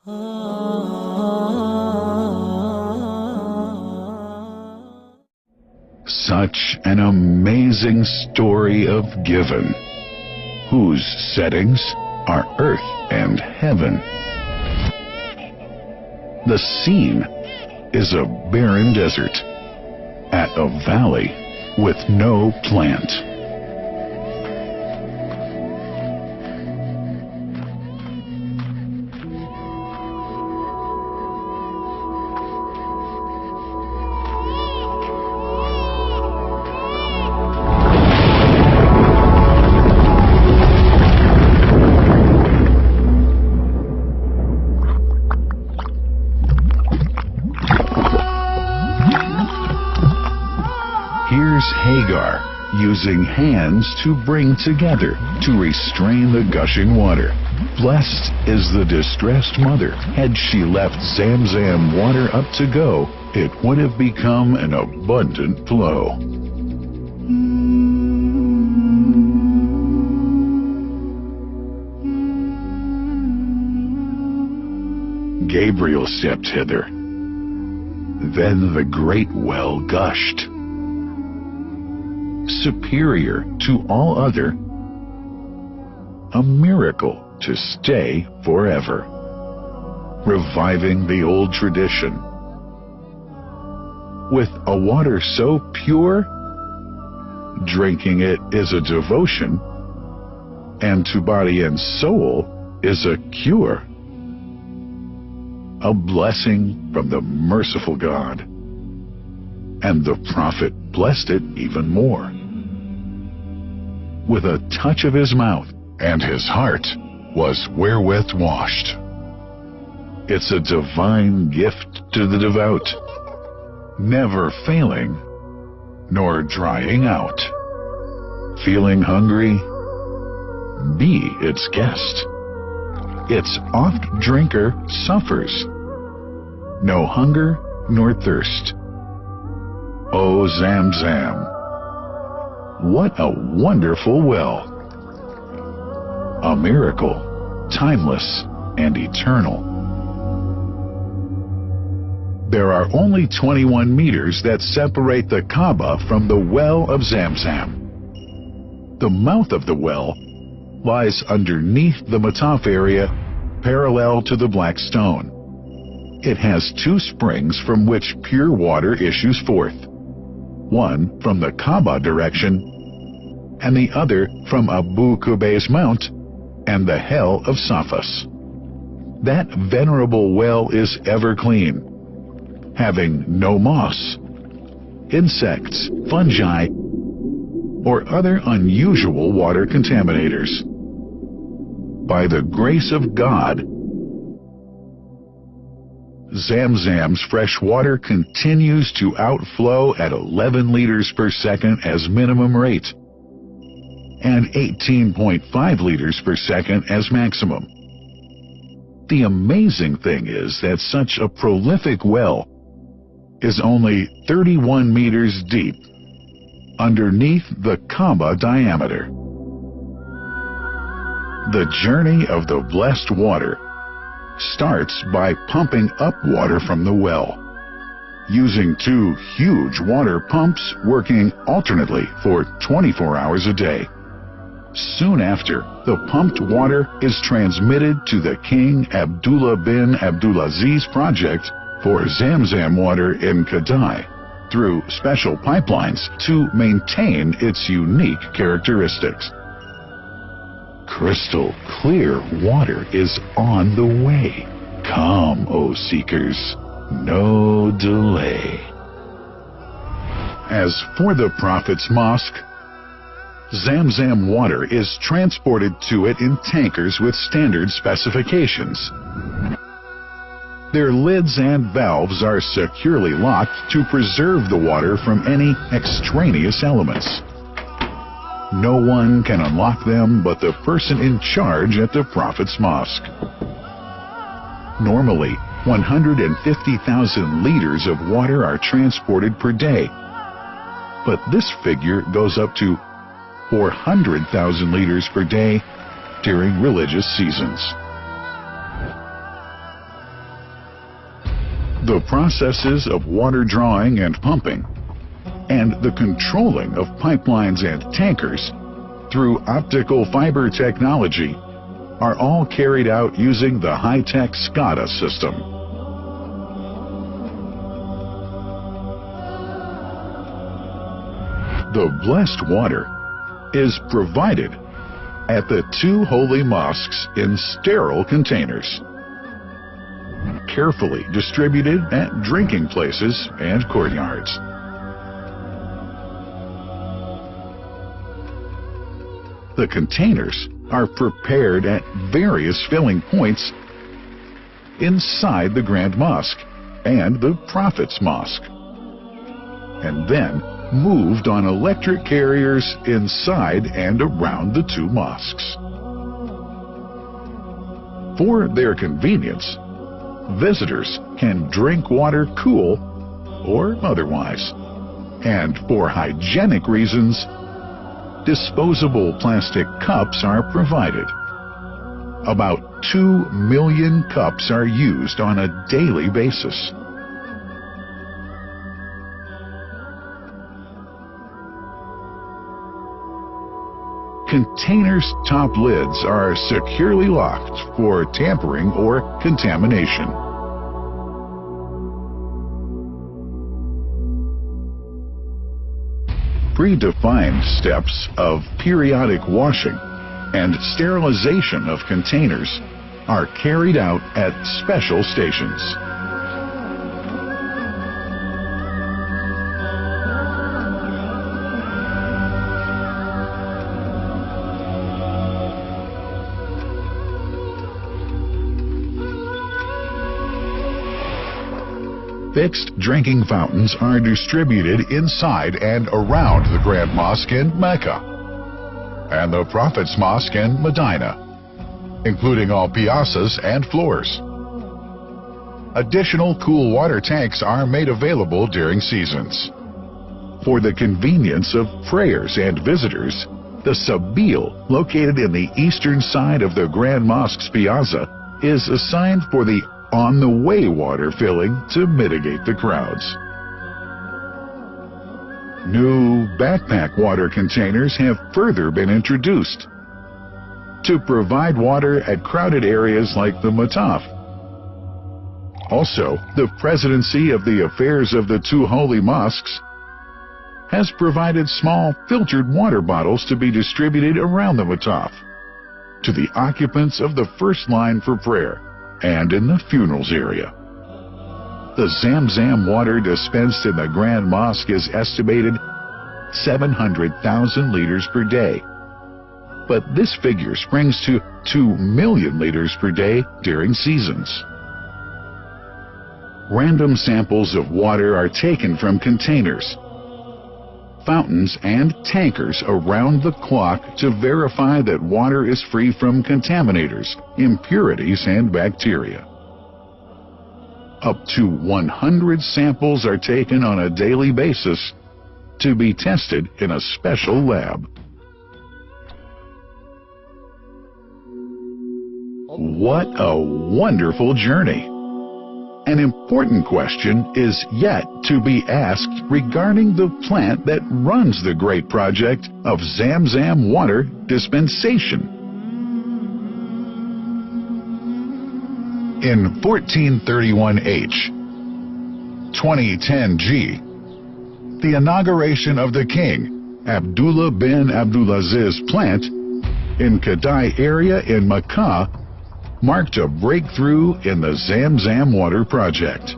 Such an amazing story of given, whose settings are earth and heaven. The scene is a barren desert at a valley with no plant. Hagar, using hands to bring together, to restrain the gushing water. Blessed is the distressed mother. Had she left Zamzam water up to go, it would have become an abundant flow. Gabriel stepped hither. Then the great well gushed. Superior to all other, a miracle to stay forever, reviving the old tradition. With a water so pure, drinking it is a devotion, and to body and soul is a cure, a blessing from the merciful God. And the prophet blessed it even more. With a touch of his mouth, and his heart was wherewith washed. It's a divine gift to the devout, never failing, nor drying out. Feeling hungry? Be its guest. Its oft drinker suffers, no hunger nor thirst. Oh, Zamzam, what a wonderful well! A miracle, timeless and eternal. There are only 21 meters that separate the Kaaba from the well of Zamzam. The mouth of the well lies underneath the Mataf area, parallel to the Black Stone. It has two springs from which pure water issues forth. One from the Kaaba direction, and the other from Abu Qubay's Mount and the hell of Safas. That venerable well is ever clean, having no moss, insects, fungi, or other unusual water contaminators. By the grace of God, Zamzam's fresh water continues to outflow at 11 liters per second as minimum rate, and 18.5 liters per second as maximum. The amazing thing is that such a prolific well is only 31 meters deep, underneath the Kaaba diameter. The journey of the blessed water starts by pumping up water from the well, using two huge water pumps working alternately for 24 hours a day. Soon after, the pumped water is transmitted to the King Abdullah bin Abdulaziz project for Zamzam water in Ketlay through special pipelines to maintain its unique characteristics. Crystal clear water is on the way. Come, O seekers, no delay. As for the Prophet's Mosque, Zamzam water is transported to it in tankers with standard specifications. Their lids and valves are securely locked to preserve the water from any extraneous elements. No one can unlock them but the person in charge at the Prophet's Mosque. Normally, 150,000 liters of water are transported per day, but this figure goes up to 400,000 liters per day during religious seasons. The processes of water drawing and pumping, and the controlling of pipelines and tankers through optical fiber technology are all carried out using the high-tech SCADA system. The blessed water is provided at the two holy mosques in sterile containers, carefully distributed at drinking places and courtyards. The containers are prepared at various filling points inside the Grand Mosque and the Prophet's Mosque, and then moved on electric carriers inside and around the two mosques. For their convenience, visitors can drink water cool or otherwise, and for hygienic reasons, disposable plastic cups are provided. About 2 million cups are used on a daily basis. Containers' top lids are securely locked for tampering or contamination. Predefined steps of periodic washing and sterilization of containers are carried out at special stations. Fixed drinking fountains are distributed inside and around the Grand Mosque in Mecca and the Prophet's Mosque in Medina, including all piazzas and floors. Additional cool water tanks are made available during seasons. For the convenience of prayers and visitors, the Sabil, located in the eastern side of the Grand Mosque's piazza, is assigned for the on-the-way water filling to mitigate the crowds. New backpack water containers have further been introduced to provide water at crowded areas like the Mataf. Also, the Presidency of the Affairs of the Two Holy Mosques has provided small filtered water bottles to be distributed around the Mataf to the occupants of the first line for prayer and in the funerals area. The Zamzam water dispensed in the Grand Mosque is estimated 700,000 liters per day, but this figure springs to 2 million liters per day during seasons. Random samples of water are taken from containers, fountains, and tankers around the clock to verify that water is free from contaminators, impurities, and bacteria. Up to 100 samples are taken on a daily basis to be tested in a special lab. What a wonderful journey! An important question is yet to be asked regarding the plant that runs the great project of Zamzam water dispensation. In 1431H, 2010G, the inauguration of the King Abdullah bin Abdulaziz plant in Kidai area in Makkah marked a breakthrough in the Zamzam water project.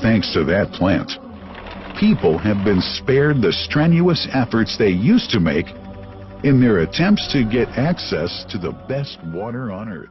Thanks to that plant, people have been spared the strenuous efforts they used to make in their attempts to get access to the best water on earth.